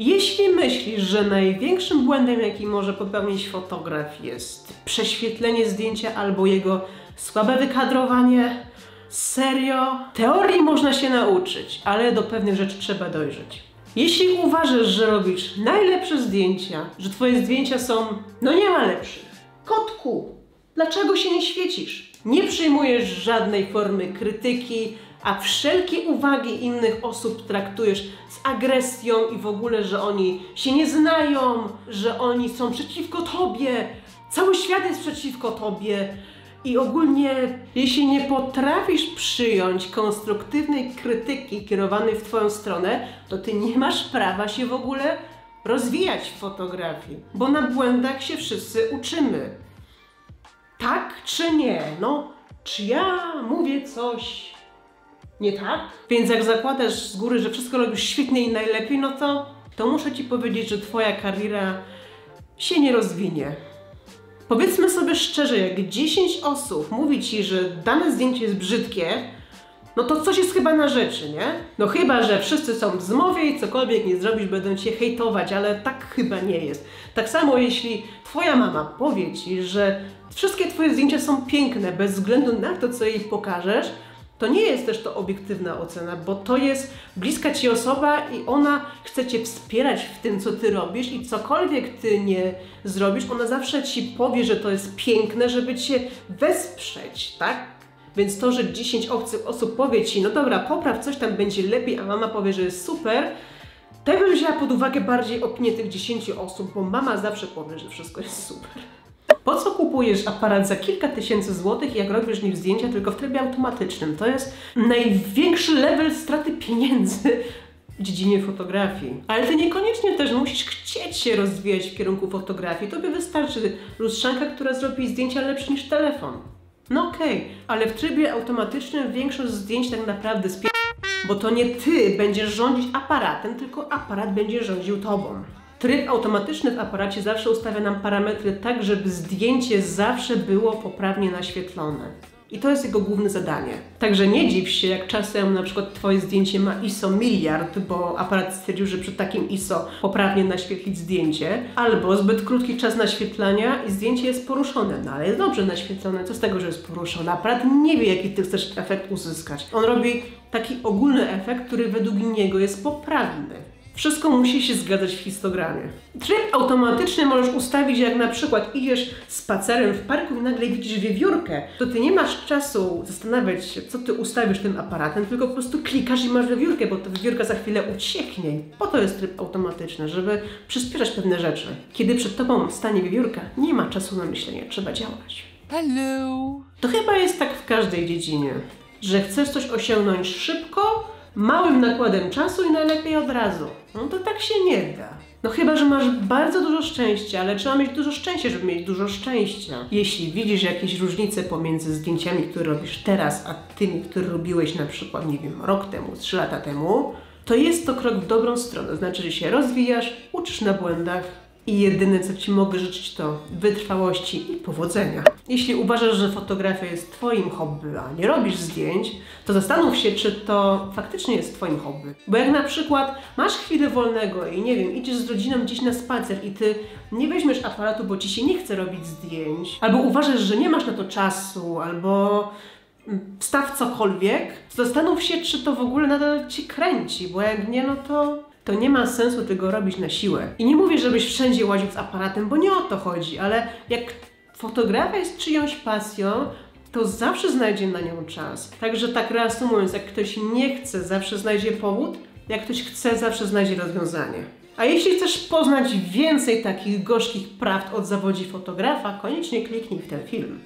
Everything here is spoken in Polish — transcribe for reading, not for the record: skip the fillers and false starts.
Jeśli myślisz, że największym błędem, jaki może popełnić fotograf, jest prześwietlenie zdjęcia albo jego słabe wykadrowanie, serio, teorii można się nauczyć, ale do pewnych rzeczy trzeba dojrzeć. Jeśli uważasz, że robisz najlepsze zdjęcia, że twoje zdjęcia są, nie ma lepszych. Kotku, dlaczego się nie świecisz? Nie przyjmujesz żadnej formy krytyki, a wszelkie uwagi innych osób traktujesz z agresją i w ogóle, że oni się nie znają, że oni są przeciwko tobie, cały świat jest przeciwko tobie. I ogólnie, jeśli nie potrafisz przyjąć konstruktywnej krytyki kierowanej w twoją stronę, to ty nie masz prawa się w ogóle rozwijać w fotografii, bo na błędach się wszyscy uczymy. Tak czy nie? Czy ja mówię coś nie tak? Więc jak zakładasz z góry, że wszystko robisz świetnie i najlepiej, to muszę ci powiedzieć, że twoja kariera się nie rozwinie. Powiedzmy sobie szczerze, jak 10 osób mówi ci, że dane zdjęcie jest brzydkie, to coś jest chyba na rzeczy, nie? Chyba, że wszyscy są w zmowie i cokolwiek nie zrobisz, będą cię hejtować, ale tak chyba nie jest. Tak samo jeśli twoja mama powie ci, że wszystkie twoje zdjęcia są piękne, bez względu na to, co jej pokażesz, to nie jest też to obiektywna ocena, bo to jest bliska ci osoba i ona chce cię wspierać w tym, co ty robisz i cokolwiek ty nie zrobisz, ona zawsze ci powie, że to jest piękne, żeby cię wesprzeć, tak? Więc to, że 10 obcych osób powie ci, dobra, popraw, coś tam będzie lepiej, a mama powie, że jest super, to bym wzięła pod uwagę bardziej opinię tych 10 osób, bo mama zawsze powie, że wszystko jest super. Po co kupujesz aparat za kilka tysięcy złotych, jak robisz nim zdjęcia tylko w trybie automatycznym? To jest największy level straty pieniędzy w dziedzinie fotografii. Ale ty niekoniecznie też musisz chcieć się rozwijać w kierunku fotografii. Tobie wystarczy lustrzanka, która zrobi zdjęcia lepsze niż telefon. Okej, ale w trybie automatycznym większość zdjęć tak naprawdę bo to nie ty będziesz rządzić aparatem, tylko aparat będzie rządził tobą. Tryb automatyczny w aparacie zawsze ustawia nam parametry tak, żeby zdjęcie zawsze było poprawnie naświetlone. I to jest jego główne zadanie. Także nie dziw się, jak czasem na przykład twoje zdjęcie ma ISO 1 miliard, bo aparat stwierdził, że przy takim ISO poprawnie naświetlić zdjęcie, albo zbyt krótki czas naświetlania i zdjęcie jest poruszone. Ale jest dobrze naświetlone, co z tego, że jest poruszone? Aparat nie wie, jaki ty chcesz efekt uzyskać. On robi taki ogólny efekt, który według niego jest poprawny. Wszystko musi się zgadzać w histogramie. Tryb automatyczny możesz ustawić, jak na przykład idziesz spacerem w parku i nagle widzisz wiewiórkę, to ty nie masz czasu zastanawiać się, co ty ustawisz tym aparatem, tylko po prostu klikasz i masz wiewiórkę, bo ta wiewiórka za chwilę ucieknie. Po to jest tryb automatyczny, żeby przyspieszać pewne rzeczy. Kiedy przed tobą stanie wiewiórka, nie ma czasu na myślenie, trzeba działać. Hello! To chyba jest tak w każdej dziedzinie, że chcesz coś osiągnąć szybko, małym nakładem czasu i najlepiej od razu. To tak się nie da. Chyba, że masz bardzo dużo szczęścia, ale trzeba mieć dużo szczęścia, żeby mieć dużo szczęścia. Jeśli widzisz jakieś różnice pomiędzy zdjęciami, które robisz teraz, a tymi, które robiłeś na przykład, rok temu, 3 lata temu, to jest to krok w dobrą stronę. Znaczy, że się rozwijasz, uczysz na błędach i jedyne, co ci mogę życzyć, to wytrwałości i powodzenia. Jeśli uważasz, że fotografia jest twoim hobby, a nie robisz zdjęć, to zastanów się, czy to faktycznie jest twoim hobby. Bo jak na przykład masz chwilę wolnego i idziesz z rodziną gdzieś na spacer i ty nie weźmiesz aparatu, bo ci się nie chce robić zdjęć, albo uważasz, że nie masz na to czasu, albo wstaw cokolwiek, to zastanów się, czy to w ogóle nadal cię kręci, bo jak nie, to nie ma sensu tego robić na siłę. I nie mówię, żebyś wszędzie łaził z aparatem, bo nie o to chodzi, ale jak fotografia jest czyjąś pasją, to zawsze znajdzie na nią czas. Także tak reasumując, jak ktoś nie chce, zawsze znajdzie powód, jak ktoś chce, zawsze znajdzie rozwiązanie. A jeśli chcesz poznać więcej takich gorzkich prawd od zawodzie fotografa, koniecznie kliknij w ten film.